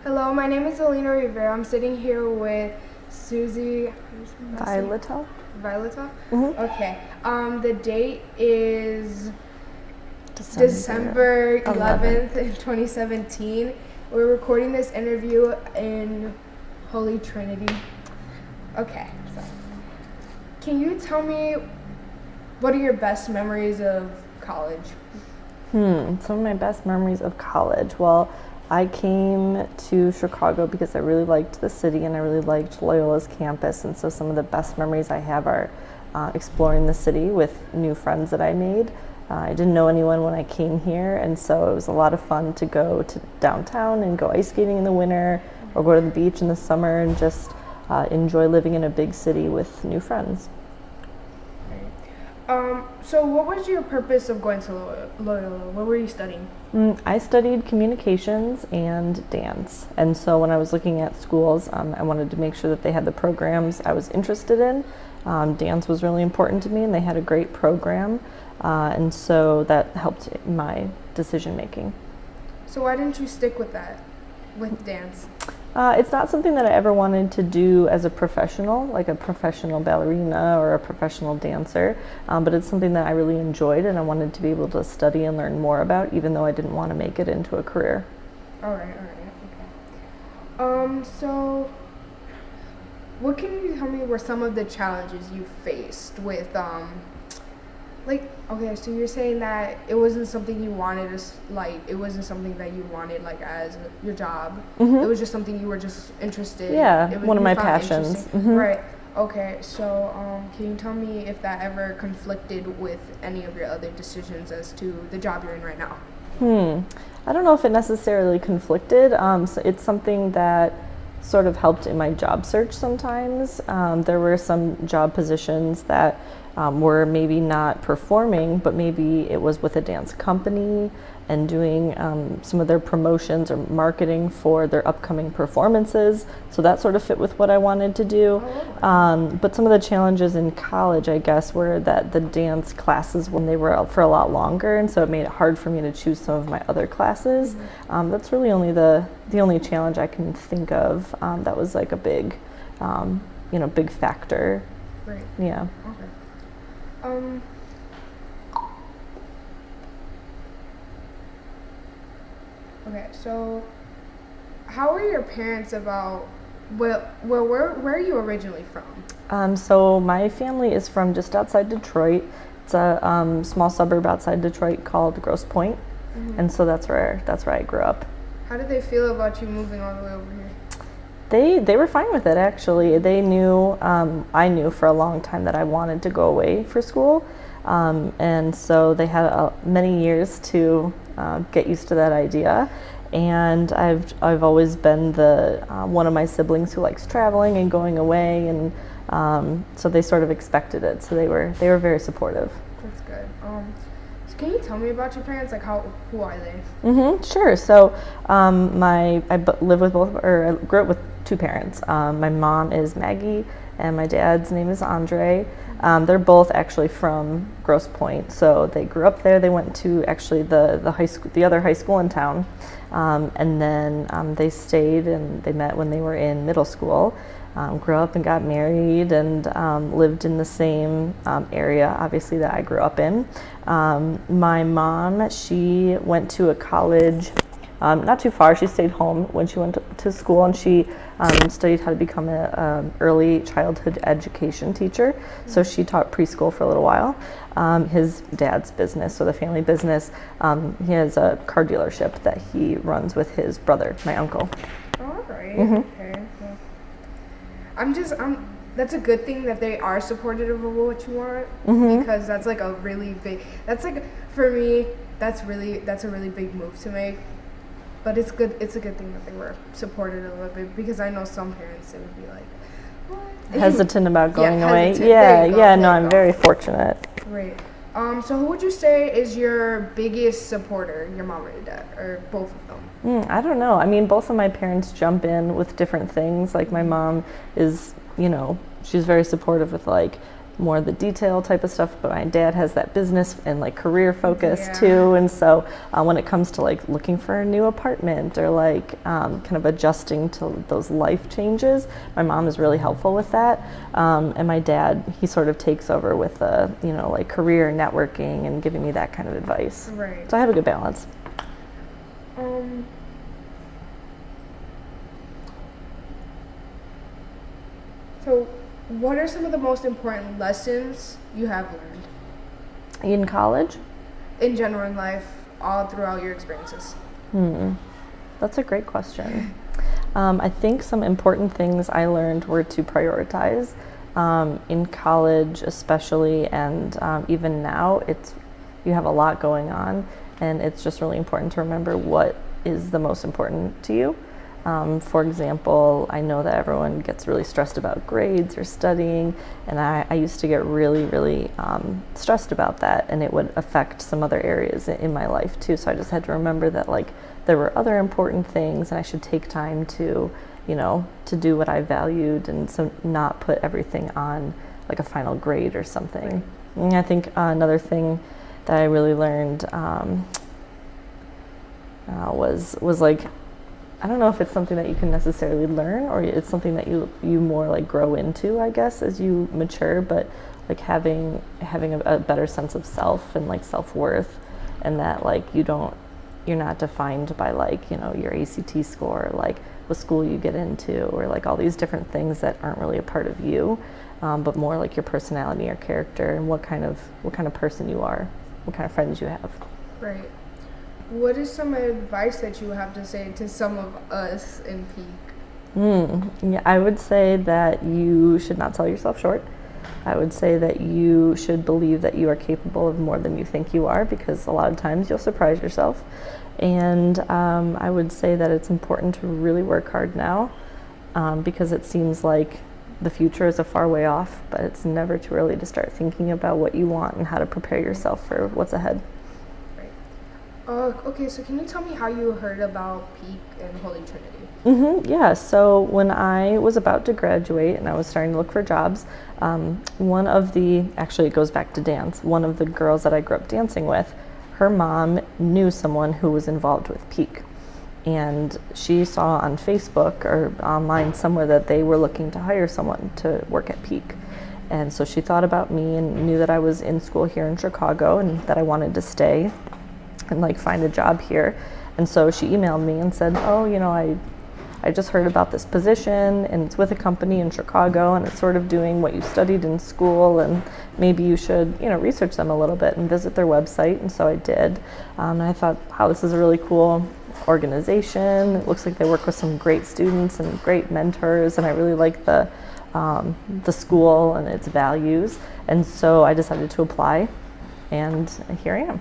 Hello, my name is Ahlyna Rivera. I'm sitting here with Suzie. Violeta. Violeta? Mhm. Okay. The date is December 11th, 2017. We're recording this interview in Holy Trinity. Okay, so can you tell me what are your best memories of college? Some of my best memories of college. Well, I came to Chicago because I really liked the city and I really liked Loyola's campus. And so some of the best memories I have are exploring the city with new friends that I made. I didn't know anyone when I came here, and so it was a lot of fun to go to downtown and go ice skating in the winter or go to the beach in the summer and just enjoy living in a big city with new friends. So what was your purpose of going to Loyola? What were you studying? I studied communications and dance, and so when I was looking at schools, I wanted to make sure that they had the programs I was interested in. Dance was really important to me, and they had a great program, and so that helped my decision making. So why didn't you stick with that, with dance? It's not something that I ever wanted to do as a professional, like a professional ballerina or a professional dancer, but it's something that I really enjoyed and I wanted to be able to study and learn more about, even though I didn't want to make it into a career. All right, okay. So what can you tell me were some of the challenges you faced with, okay, so you're saying that it wasn't something you wanted it wasn't something that you wanted like as your job. It was just something you were just interested in. Yeah, one of my passions. Right. Okay, so can you tell me if that ever conflicted with any of your other decisions as to the job you're in right now? I don't know if it necessarily conflicted. So it's something that sort of helped in my job search sometimes. There were some job positions that were maybe not performing, but maybe it was with a dance company and doing some of their promotions or marketing for their upcoming performances. So that sort of fit with what I wanted to do. But some of the challenges in college, I guess, were that the dance classes, when they were out for a lot longer, and so it made it hard for me to choose some of my other classes. That's really only the only challenge I can think of that was like a big, big factor. Right. Yeah. Okay. Okay, so how were your parents about, where are you originally from? So my family is from just outside Detroit. It's a small suburb outside Detroit called Grosse Pointe, and so that's where I grew up. How did they feel about you moving all the way over here? They were fine with it, actually. They knew, I knew for a long time that I wanted to go away for school, and so they had many years to get used to that idea. And I've always been the one of my siblings who likes traveling and going away, and so they sort of expected it. So they were very supportive. That's good. So can you tell me about your parents? Like, who are they? Sure. So live with I grew up with two parents. My mom is Maggie, and my dad's name is Andre. They're both actually from Grosse Pointe, so they grew up there. They went to actually the high school, the other high school in town, and then they stayed and they met when they were in middle school. Grew up and got married and lived in the same area, obviously, that I grew up in. My mom, she went to a college not too far. She stayed home when she went to school, and she studied how to become an early childhood education teacher. So she taught preschool for a little while. His dad's business, so the family business, he has a car dealership that he runs with his brother, my uncle. All right. Okay. That's a good thing that they are supportive of what you want, because that's like a really big. That's like, for me, that's a really big move to make. But it's good. It's a good thing that they were supported a little bit, because I know some parents, they would be like, what? Hesitant about going away. Hesitant. Yeah. No, I'm very fortunate. Great. So who would you say is your biggest supporter, your mom or your dad, or both of them? I don't know. I mean, both of my parents jump in with different things. Like my mom is, she's very supportive with like more the detail type of stuff, but my dad has that business and like career focus Yeah. too. And so when it comes to like looking for a new apartment or like kind of adjusting to those life changes, my mom is really helpful with that. And my dad, he sort of takes over with the, you know, like career networking and giving me that kind of advice. Right. So I have a good balance. So what are some of the most important lessons you have learned In college? in general in life, all throughout your experiences? That's a great question. I think some important things I learned were to prioritize. In college especially, and even now, you have a lot going on, and it's just really important to remember what is the most important to you. For example, I know that everyone gets really stressed about grades or studying, and I used to get really, really stressed about that, and it would affect some other areas in my life too. So I just had to remember that like there were other important things, and I should take time to, you know, to do what I valued, and so not put everything on like a final grade or something. Right. And I think another thing that I really learned was like, I don't know if it's something that you can necessarily learn, or it's something that you more like grow into, I guess, as you mature, but like having a better sense of self and like self-worth, and that like you're not defined by like, you know, your ACT score, or like what school you get into, or like all these different things that aren't really a part of you, but more like your personality or character, and what kind of person you are, what kind of friends you have. Right. What is some advice that you have to say to some of us in peak? Yeah, I would say that you should not sell yourself short. I would say that you should believe that you are capable of more than you think you are, because a lot of times you'll surprise yourself. And I would say that it's important to really work hard now, because it seems like the future is a far way off, but it's never too early to start thinking about what you want and how to prepare yourself for what's ahead. Okay, so can you tell me how you heard about Peak and Holy Trinity? Yeah, so when I was about to graduate and I was starting to look for jobs, actually it goes back to dance, one of the girls that I grew up dancing with, her mom knew someone who was involved with Peak. And she saw on Facebook or online somewhere that they were looking to hire someone to work at Peak. And so she thought about me and knew that I was in school here in Chicago and that I wanted to stay and like find a job here. And so she emailed me and said, oh, you know, I just heard about this position, and it's with a company in Chicago, and it's sort of doing what you studied in school, and maybe you should, you know, research them a little bit and visit their website. And so I did. And I thought, wow, this is a really cool organization. It looks like they work with some great students and great mentors, and I really like the school and its values. And so I decided to apply, and here I am.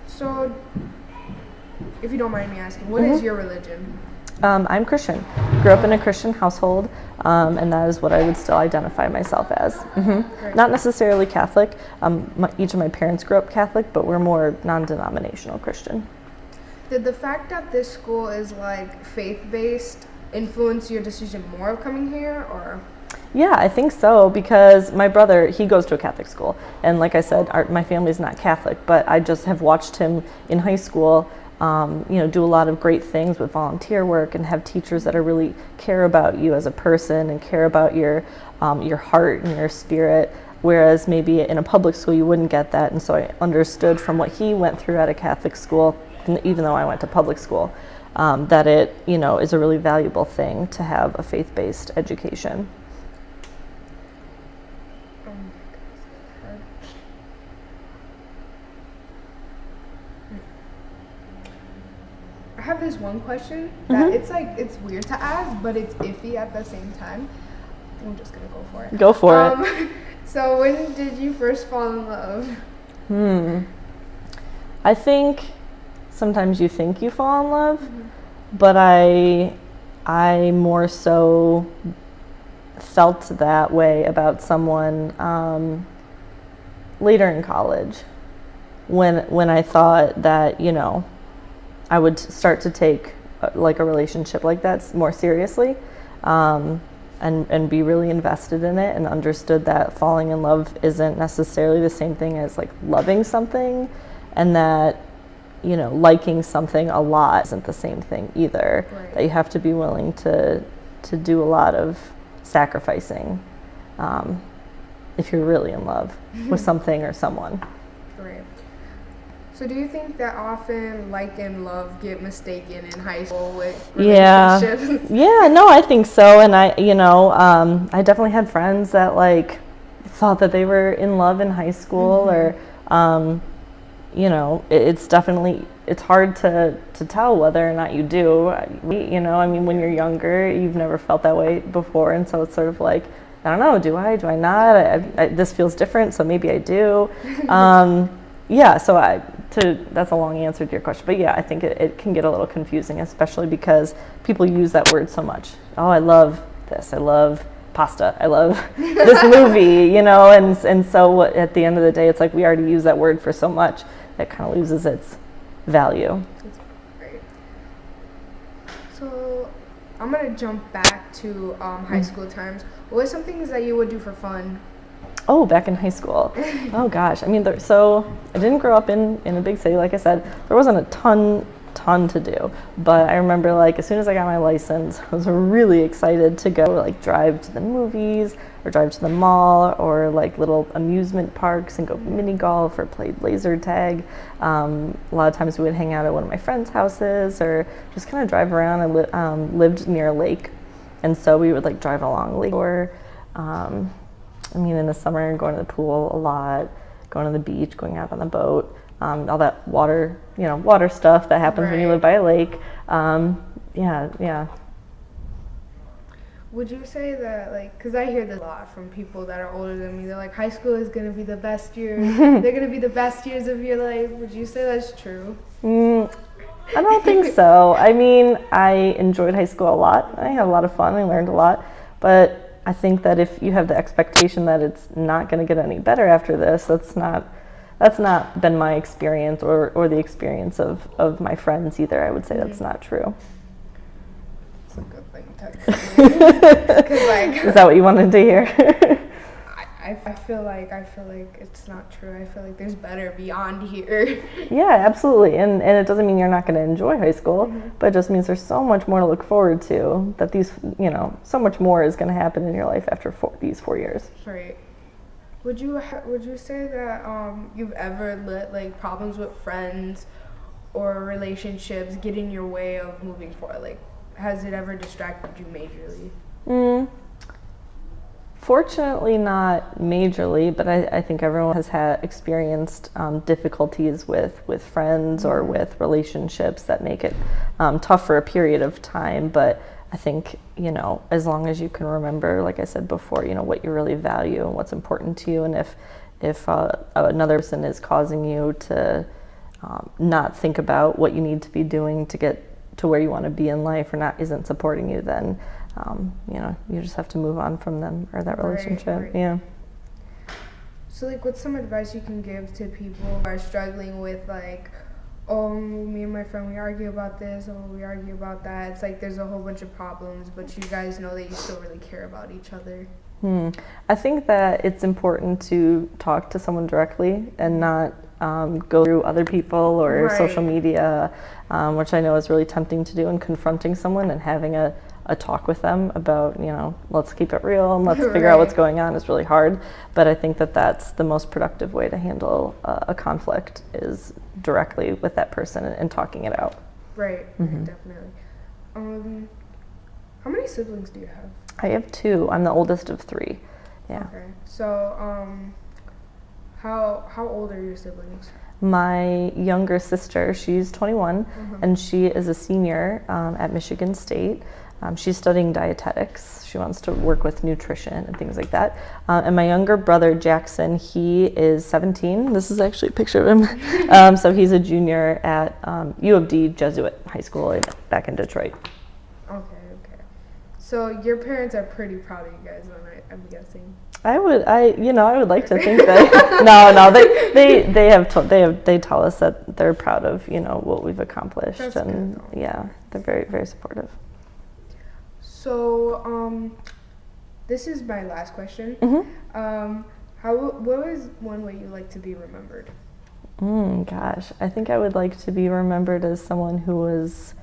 So, if you don't mind me asking, what is your religion? I'm Christian. Grew up in a Christian household, and that is what I would still identify myself as. Not necessarily Catholic. Each of my parents grew up Catholic, but we're more non-denominational Christian. Did the fact that this school is like faith-based influence your decision more of coming here, or? Yeah, I think so, because my brother, he goes to a Catholic school, and like I said, my family's not Catholic, but I just have watched him in high school, you know, do a lot of great things with volunteer work and have teachers that are really care about you as a person and care about your heart and your spirit, whereas maybe in a public school you wouldn't get that. And so I understood from what he went through at a Catholic school, and even though I went to public school, that it, you know, is a really valuable thing to have a faith-based education. I have this one question that it's weird to ask, but it's iffy at the same time. I'm just gonna go for it. Go for it. So when did you first fall in love? I think sometimes you think you fall in love, but I more so felt that way about someone later in college, when I thought that, you know, I would start to take like a relationship like that more seriously. and be really invested in it, and understood that falling in love isn't necessarily the same thing as like loving something, and that, you know, liking something a lot isn't the same thing either. Right. That you have to be willing to do a lot of sacrificing if you're really in love with something or someone. Right. So do you think that often like and love get mistaken in high school with relationships? Yeah, no, I think so. And I, you know, I definitely had friends that like thought that they were in love in high school, or you know, it's definitely, it's hard to tell whether or not you do. You know, I mean, when you're younger, you've never felt that way before, and so it's sort of like, I don't know, do I not? This feels different, so maybe I do. Yeah, so that's a long answer to your question, but yeah, I think it can get a little confusing, especially because people use that word so much. Oh, I love this, I love pasta, I love this movie, you know, and so at the end of the day, it's like we already use that word for so much, it kind of loses its value. That's great. So I'm gonna jump back to high school times. What were some things that you would do for fun? Oh, back in high school. Oh gosh, I mean, so I didn't grow up in a big city, like I said. There wasn't a ton to do, but I remember like as soon as I got my license, I was really excited to go like drive to the movies or drive to the mall or like little amusement parks and go mini golf or play laser tag. A lot of times we would hang out at one of my friends' houses or just kind of drive around. I lived near a lake, and so we would like drive along the lake, or I mean, in the summer, going to the pool a lot, going to the beach, going out on the boat, all that water, you know, water stuff that happens when you live by a lake. Yeah. Would you say that, like, because I hear this a lot from people that are older than me, they're like, high school is going to be the best year, they're going to be the best years of your life. Would you say that's true? I don't think so. I mean, I enjoyed high school a lot. I had a lot of fun. I learned a lot. But I think that if you have the expectation that it's not going to get any better after this, that's not been my experience or the experience of my friends either. I would say that's not true. It's a good thing, technically. Like, is that what you wanted to hear? I feel like it's not true. I feel like there's better beyond here. Yeah, absolutely. And it doesn't mean you're not going to enjoy high school, but it just means there's so much more to look forward to, that these, you know, so much more is going to happen in your life after these 4 years. Right. Would you say that you've ever let like problems with friends or relationships get in your way of moving forward? Like, has it ever distracted you majorly? Fortunately, not majorly, but I think everyone has experienced difficulties with friends or with relationships that make it tough for a period of time. But I think, you know, as long as you can remember, like I said before, you know, what you really value and what's important to you, and if another person is causing you to not think about what you need to be doing to get to where you want to be in life, or isn't supporting you, then you know, you just have to move on from them or that relationship. Right. Yeah. So like, what's some advice you can give to people who are struggling with like, oh, me and my friend, we argue about this, oh, we argue about that. It's like there's a whole bunch of problems, but you guys know that you still really care about each other. I think that it's important to talk to someone directly and not go through other people or social media, which I know is really tempting to do, and confronting someone and having a talk with them about, you know, let's keep it real and let's figure out what's going on is really hard. But I think that that's the most productive way to handle a conflict, is directly with that person and talking it out. Right, definitely. How many siblings do you have? I have 2. I'm the oldest of 3. Yeah. Okay. So, how old are your siblings? My younger sister, she's 21, and she is a senior at Michigan State. She's studying dietetics. She wants to work with nutrition and things like that. And my younger brother, Jackson, he is 17. This is actually a picture of him. So he's a junior at U of D Jesuit High School back in Detroit. Okay. So your parents are pretty proud of you guys, I'm guessing. I would like to think that. No, they tell us that they're proud of, you know, what we've accomplished. That's good, though. Yeah, they're very, very supportive. So, this is my last question. Mm-hmm. What is one way you like to be remembered? Gosh, I think I would like to be remembered as someone who was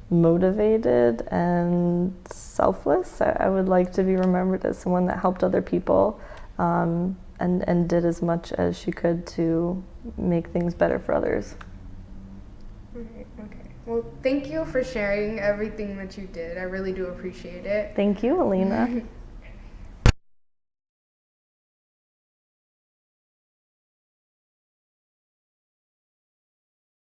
motivated and selfless. I would like to be remembered as someone that helped other people, and did as much as she could to make things better for others. Okay. Well, thank you for sharing everything that you did. I really do appreciate it. Thank you, Ahlyna.